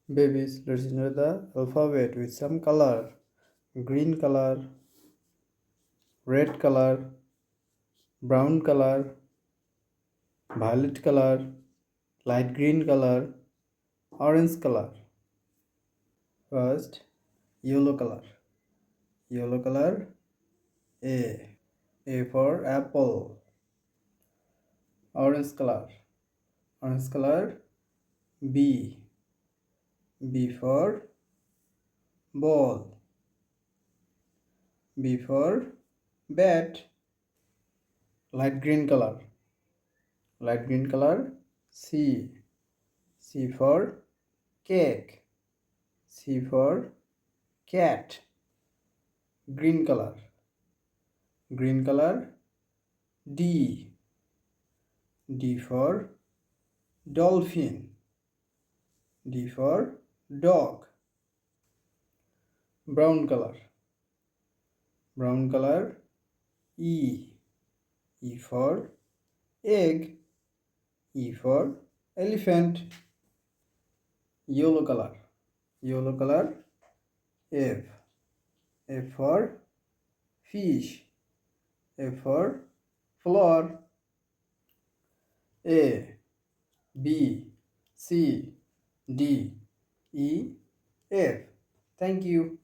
Babies, let's enjoy the alphabet with some color. Green color, red color, brown color, violet color, light green color, orange color. First, yellow color. Yellow color, A. A for apple. Orange color. Orange color, B. B for ball. B for bat. Light green color. Light green color, C. C for cake. C for cat. Green color. Green color, D. D for dolphin. D for dog. Brown color. Brown color, E. E for egg. E for elephant. Yellow color. Yellow color, F. F for fish. F for flower. A, B, C, D, E, F. Thank you.